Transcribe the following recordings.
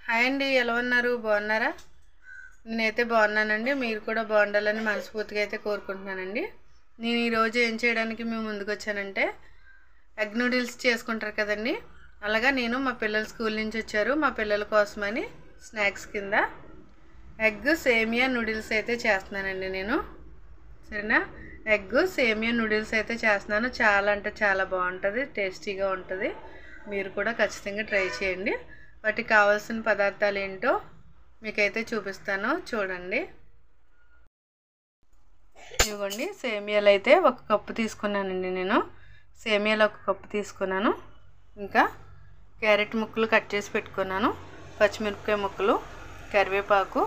Hi అండి, ఎలా ఉన్నారు? బాగున్నారా? నేనైతే బాగున్నానండి. మీరు కూడా బాగుండాలని మనస్ఫూర్తిగా అయితే కోరుకుంటున్నానండి. నేను ఈరోజు ఏం చేయడానికి మేము ముందుకు వచ్చానంటే, ఎగ్ నూడిల్స్ చేసుకుంటారు కదండి, అలాగా నేను మా పిల్లలు స్కూల్ నుంచి వచ్చారు, మా పిల్లల కోసమని స్నాక్స్ కింద ఎగ్ సేమియా నూడిల్స్ అయితే చేస్తున్నానండి నేను. సరేనా? ఎగ్ సేమియా నూడిల్స్ అయితే చేస్తున్నాను. చాలా అంటే చాలా బాగుంటుంది, టేస్టీగా ఉంటుంది. మీరు కూడా ఖచ్చితంగా ట్రై చేయండి. వాటికి కావాల్సిన పదార్థాలు ఏంటో మీకైతే చూపిస్తాను, చూడండి. ఇవ్వండి, సేమియాలు అయితే 1 కప్పు తీసుకున్నానండి నేను. సేమియాలు 1 కప్పు తీసుకున్నాను. ఇంకా క్యారెట్ ముక్కలు కట్ చేసి పెట్టుకున్నాను, పచ్చిమిరపకాయ ముక్కలు, కరివేపాకు,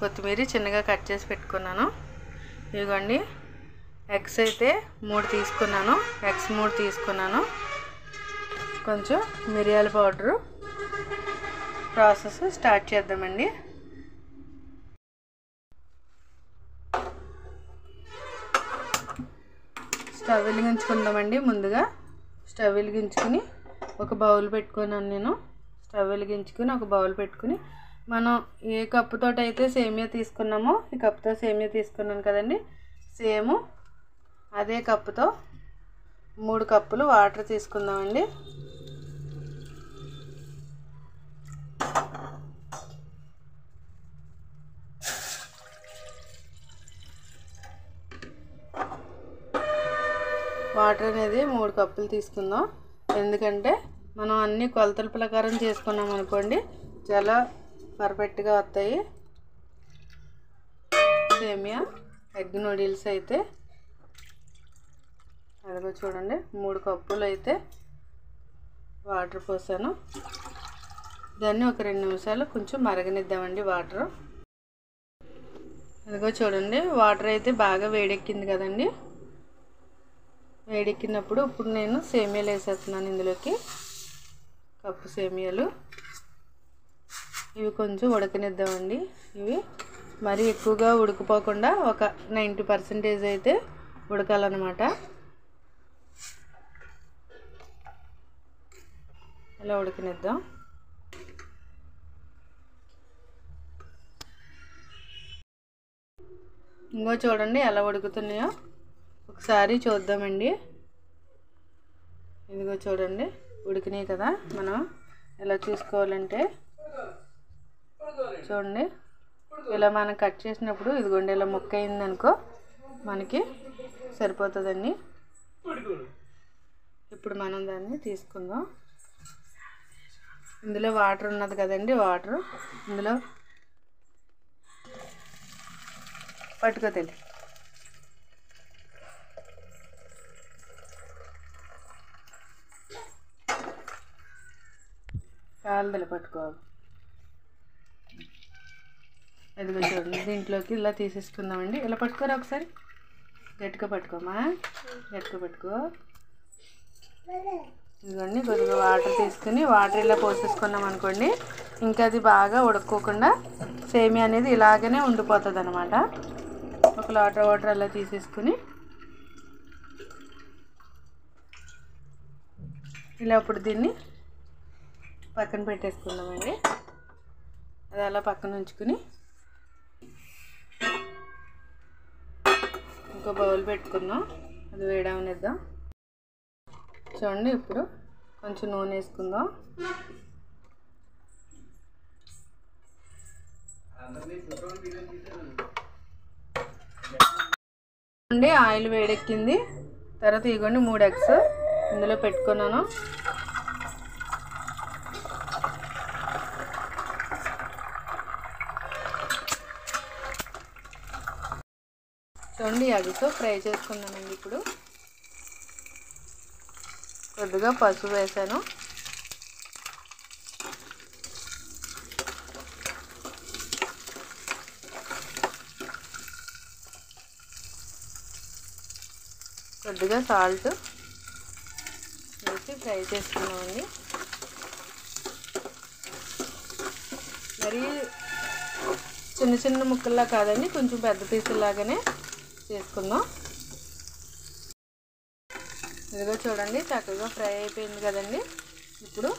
కొత్తిమీర చిన్నగా కట్ చేసి పెట్టుకున్నాను. ఇవ్వండి, ఎగ్స్ అయితే 3 తీసుకున్నాను. ఎగ్స్ 3 తీసుకున్నాను. కొంచెం మిరియాల పౌడరు. ప్రాసెస్ స్టార్ట్ చేద్దామండి. స్టవ్ వెలిగించుకుందామండి. ముందుగా స్టవ్ వెలిగించుకుని ఒక బౌల్ పెట్టుకున్నాను నేను. స్టవ్ వెలిగించుకుని ఒక బౌల్ పెట్టుకుని, మనం ఏ కప్పుతో అయితే సేమియా తీసుకున్నామో, ఈ కప్పుతో సేమియా తీసుకున్నాను కదండి, సేమ్ అదే కప్పుతో 3 కప్పులు వాటర్ తీసుకుందామండి. వాటర్ అనేది 3 కప్పులు తీసుకుందాం. ఎందుకంటే మనం అన్ని కొలతల ప్రకారం చేసుకున్నాం అనుకోండి, చాలా పర్ఫెక్ట్గా వస్తాయి సేమియా ఎగ్ నూడిల్స్ అయితే. అదిగో చూడండి, 3 కప్పులు అయితే వాటర్ పోసాను. దాన్ని ఒక 2 నిమిషాలు కొంచెం మరగనిద్దామండి వాటర్. అదిగో చూడండి, వాటర్ అయితే బాగా వేడెక్కింది కదండి. వేడెక్కినప్పుడు ఇప్పుడు నేను సేమియాలు వేసేస్తున్నాను ఇందులోకి. కప్పు సేమియాలు ఇవి కొంచెం ఉడకనిద్దామండి. ఇవి మరీ ఎక్కువగా ఉడికిపోకుండా ఒక 90% అయితే ఉడకాలన్నమాట. ఇలా ఉడకనిద్దాం. ఇంకో చూడండి ఎలా ఉడుకుతున్నాయో ఒకసారి చూద్దామండి. ఇదిగో చూడండి, ఉడికినాయి కదా. మనం ఎలా చూసుకోవాలంటే, చూడండి, ఇలా మనం కట్ చేసినప్పుడు ఇదిగోండి ఇలా ముక్క అయిందనుకో మనకి సరిపోతుందండి. ఇప్పుడు మనం దాన్ని తీసుకుందాం. ఇందులో వాటర్ ఉన్నది కదండి, వాటర్ ఇందులో పట్టుకో తెలి. కాలుదల పట్టుకోవాలి. అదిగో చూడండి, దీంట్లోకి ఇలా తీసేసుకుందామండి. ఇలా పట్టుకోరా ఒకసారి, గట్టిగా పట్టుకోమా, గట్టిగా పట్టుకో. ఇదిగోండి, కొద్దిగా వాటర్ తీసుకుని వాటర్ ఇలా పోసేసుకున్నాం అనుకోండి, ఇంకా అది బాగా ఉడక్కోకుండా సేమియా అనేది ఇలాగనే ఉండిపోతుంది అనమాట. ఒక వాటర్ అలా తీసేసుకుని ఇలా ఇప్పుడు దీన్ని పక్కన పెట్టేసుకుందామండి. అది అలా పక్కన ఉంచుకుని ఇంకో బౌల్ పెట్టుకుందాం. అది వేడవనిద్దాం. చూడండి, ఇప్పుడు కొంచెం నూనె వేసుకుందాం. ఆయిల్ వేడెక్కింది. తర్వాత ఇదిగోండి 3 ఎగ్స్ ఇందులో పెట్టుకున్నాను. చూడండి, ఎగ్స్ ఫ్రై చేసుకున్నానండి. ఇప్పుడు కొద్దిగా పసుపు వేసాను. కొద్దిగా సాల్ట్ వేసి ఫ్రై చేసుకున్నామండి. మరి చిన్న చిన్న ముక్కల్లా కాదండి, కొంచెం పెద్ద పీసులాగానే చేసుకుందాం. ఇదిగో చూడండి, చక్కగా ఫ్రై అయిపోయింది కదండి. ఇప్పుడు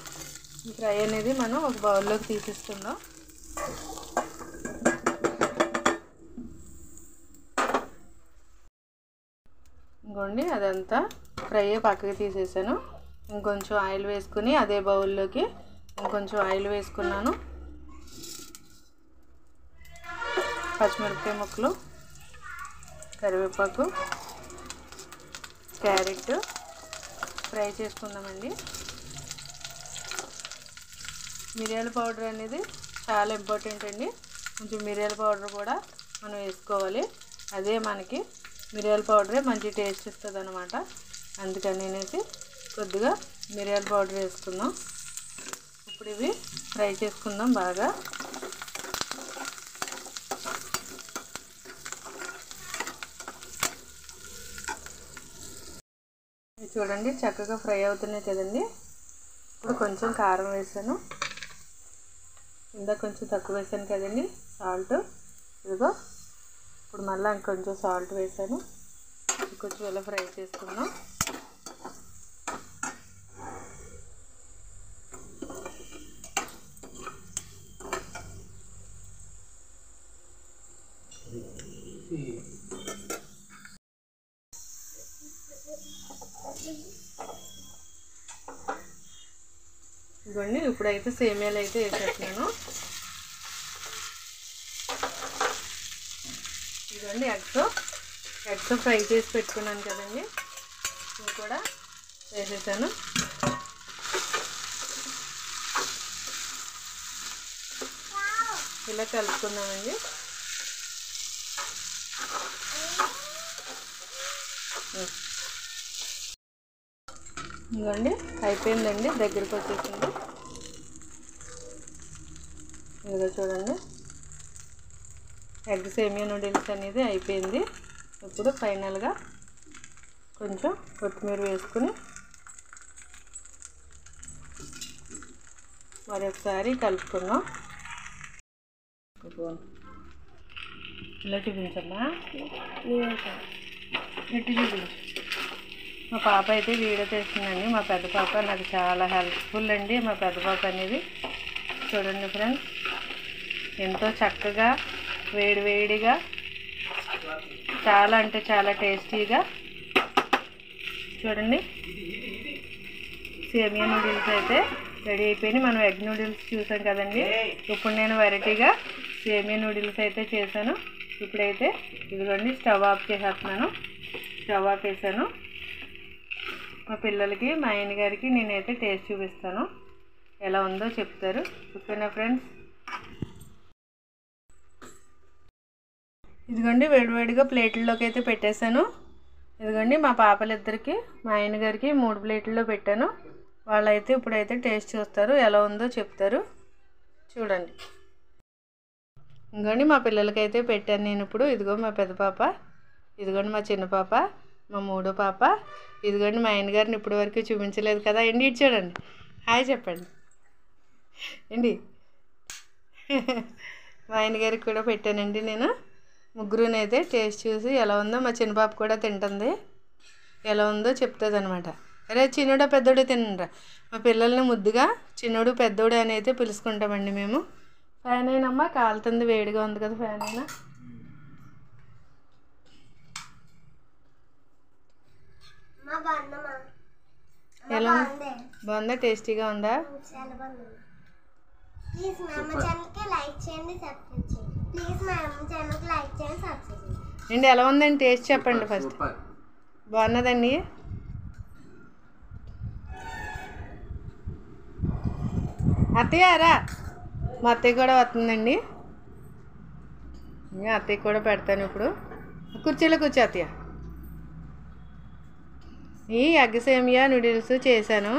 ఈ ఫ్రై అనేది మనం ఒక బౌల్లోకి తీసేసుకుందాం. ఇంకోండి అదంతా ఫ్రై పక్కకి తీసేసాను. ఇంకొంచెం ఆయిల్ వేసుకుని అదే బౌల్లోకి ఇంకొంచెం ఆయిల్ వేసుకున్నాను. పచ్చిమిరపకాయ ముక్కలు, కరివేపాకు, క్యారెట్ ఫ్రై చేసుకుందామండి. మిరియాల పౌడర్ అనేది చాలా ఇంపార్టెంట్ అండి. కొంచెం మిరియాల పౌడర్ కూడా మనం వేసుకోవాలి. అదే మనకి మిరియాల పౌడరే మంచి టేస్ట్ ఇస్తుంది అనమాట. అందుకని అనేసి కొద్దిగా మిరియాల పౌడర్ వేసుకుందాం. ఇప్పుడు ఇవి ఫ్రై చేసుకుందాం బాగా. చూడండి చక్కగా ఫ్రై అవుతున్నాయి కదండి. ఇప్పుడు కొంచెం కారం వేసాను. ఇందాక కొంచెం తక్కువ వేసాను కదండి సాల్ట్. ఇదిగో ఇప్పుడు మళ్ళీ ఇంకొంచెం సాల్ట్ వేసాను. కొంచెం ఇలా ఫ్రై చేసుకుందాం. ఇదిగోండి ఇప్పుడైతే సేమియాలు అయితే వేసేస్తున్నాను. ఇదిగోండి ఎగ్స్ ఫ్రై చేసి పెట్టుకున్నాను కదండి, ఇవి కూడా వేసేసాను. ఇలా కలుపుకుందామండి. ఇదిగోండి అయిపోయిందండి, దగ్గరికి వచ్చేసింది. ఇదిగో చూడండి ఎగ్ సేమియా నూడిల్స్ అనేది అయిపోయింది. ఇప్పుడు ఫైనల్గా కొంచెం కొత్తిమీర వేసుకుని మరొకసారి కలుపుకుందాం. ఇలా చూపించమ్మా, ఎట్టి చూపించు. మా పాప అయితే వీడియో తీస్తుందండి. మా పెద్ద పాప నాకు చాలా హెల్ప్ఫుల్ అండి. మా పెద్ద పాప అనేది చూడండి ఫ్రెండ్స్, ఎంతో చక్కగా వేడివేడిగా చాలా అంటే చాలా టేస్టీగా చూడండి సేమియా నూడిల్స్ అయితే రెడీ అయిపోయినాయి. మనం ఎగ్ నూడిల్స్ చూసాం కదండి, ఇప్పుడు నేను వెరైటీగా సేమియా నూడిల్స్ అయితే చేశాను. ఇప్పుడైతే ఇదిగోండి స్టవ్ ఆఫ్ చేసేస్తున్నాను. స్టవ్ ఆఫ్ వేసాను. మా పిల్లలకి మా ఆయన గారికి నేనైతే టేస్ట్ చూపిస్తాను, ఎలా ఉందో చెప్తారు. ఓకేనా ఫ్రెండ్స్? ఇదిగోండి వేడివేడిగా ప్లేట్లలోకి అయితే పెట్టేశాను. ఇదిగోండి మా పాపలిద్దరికి మా ఆయన గారికి 3 ప్లేట్లలో పెట్టాను. వాళ్ళైతే ఇప్పుడైతే టేస్ట్ చూస్తారు, ఎలా ఉందో చెప్తారు. చూడండి ఇదిగోండి మా పిల్లలకైతే పెట్టాను నేను ఇప్పుడు. ఇదిగో మా పెద్ద పాప, ఇదిగోండి మా చిన్న పాప, మా మూడో పాప, ఇదిగోండి మా ఆయన గారిని ఇప్పటి వరకు చూపించలేదు కదా అండి. ఇటు చూడండి, హాయ్ చెప్పండి అండి. మా ఆయన గారికి కూడా పెట్టానండి నేను. ముగ్గురునైతే టేస్ట్ చూసి ఎలా ఉందో, మా చిన్న పాప కూడా తింటుంది, ఎలా ఉందో చెప్తుంది అనమాట. అరే చిన్నోడా పెద్దోడే తినరా. మా పిల్లల్ని ముద్దుగా చిన్నోడు పెద్దోడు అని అయితే పిలుచుకుంటామండి మేము. ఫ్యాన్ అయినమ్మా కాలుతుంది, వేడిగా ఉంది కదా ఫ్యాన్ అయినా. ఎలా బాగుందా? టేస్టీగా ఉందా? అండి ఎలా ఉందండి టేస్ట్ చెప్పండి ఫస్ట్. బాగున్నదండి. అత్తయ్య రా, మా అత్తయ్య కూడా వస్తుందండి. అత్తయ్య కూడా పెడతాను ఇప్పుడు. కుర్చీలో కూర్చో అత్తయ్య. ఈ ఎగ్ సేమియా నూడిల్స్ చేశాను,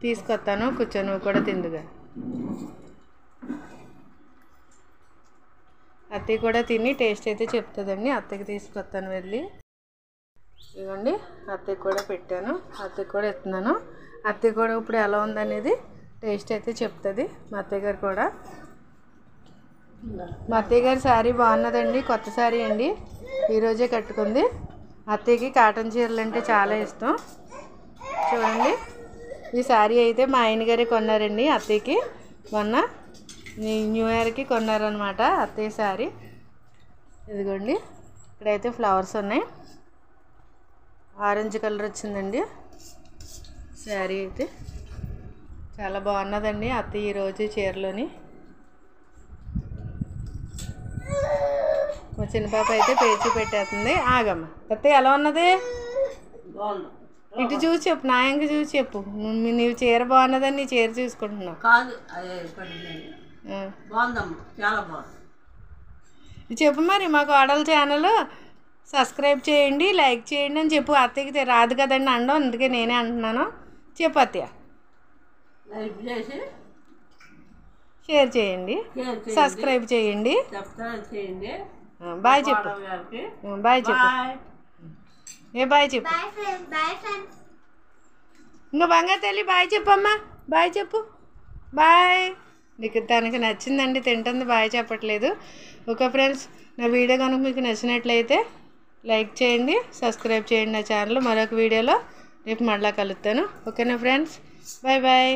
తీసుకొస్తాను, కూర్చో నువ్వు కూడా తిందుగా. అత్తయ్య కూడా తిని టేస్ట్ అయితే చెప్తుందండి. అత్తయ్యకి తీసుకొస్తాను వెళ్ళి. ఇదిగోండి అత్తయ్య కూడా పెట్టాను, అత్తయ్య కూడా ఎత్తున్నాను. అత్తయ్య కూడా ఇప్పుడు ఎలా ఉందనేది టేస్ట్ అయితే చెప్తుంది. మా అత్తయ్య గారు కూడా. మా అత్తయ్య గారి శారీ బాగున్నదండి, కొత్త శారీ అండి, ఈరోజే కట్టుకుంది. అత్తయ్యకి కాటన్ చీరలు అంటే చాలా ఇష్టం. చూడండి ఈ శారీ అయితే మా ఆయన గారే కొన్నారండి అత్తయ్యకి, మొన్న న్యూ ఇయర్కి కొన్నారనమాట అత్తయ్య శారీ. ఇదిగోండి ఇక్కడైతే ఫ్లవర్స్ ఉన్నాయి, ఆరెంజ్ కలర్ వచ్చిందండి శారీ అయితే. చాలా బాగున్నదండి అత్తయ్య ఈరోజు చీరలోని. మా చిన్న పాప అయితే పేర్చి పెట్టేస్తుంది. ఆగమ్మ అత్తయ్య ఎలా ఉన్నది? ఇటు చూసి చెప్పు, నాయంగా చూసి చెప్పు. నీవు చీర బాగున్నదని నీ చీర చూసుకుంటున్నావు కాదు. చాలా బాగుంది చెప్పు. మరి మా కోడల ఛానల్ సబ్స్క్రైబ్ చేయండి, లైక్ చేయండి అని చెప్పు. అత్తయ్యకి రాదు కదండి అనడం, అందుకే నేనే అంటున్నాను. చెప్పు అత్తయ్య. లైక్ చేసి షేర్ చేయండి, సబ్స్క్రైబ్ చేయండి. బాయ్ చెప్పు. బాయ్ చెప్పు. బాయ్ చెప్పు. ఇంకా బంగారు తల్లి బాయ్ చెప్పమ్మా. బాయ్ చెప్పు. బాయ్. నీకు తనకి నచ్చిందండి, తింటుంది, బాయ్ చెప్పట్లేదు. ఓకే ఫ్రెండ్స్, నా వీడియో కనుక మీకు నచ్చినట్లయితే లైక్ చేయండి, సబ్స్క్రైబ్ చేయండి నా ఛానల్. మరొక వీడియోలో రేపు మళ్ళీ కలుస్తాను. ఓకేనా ఫ్రెండ్స్? Bye bye.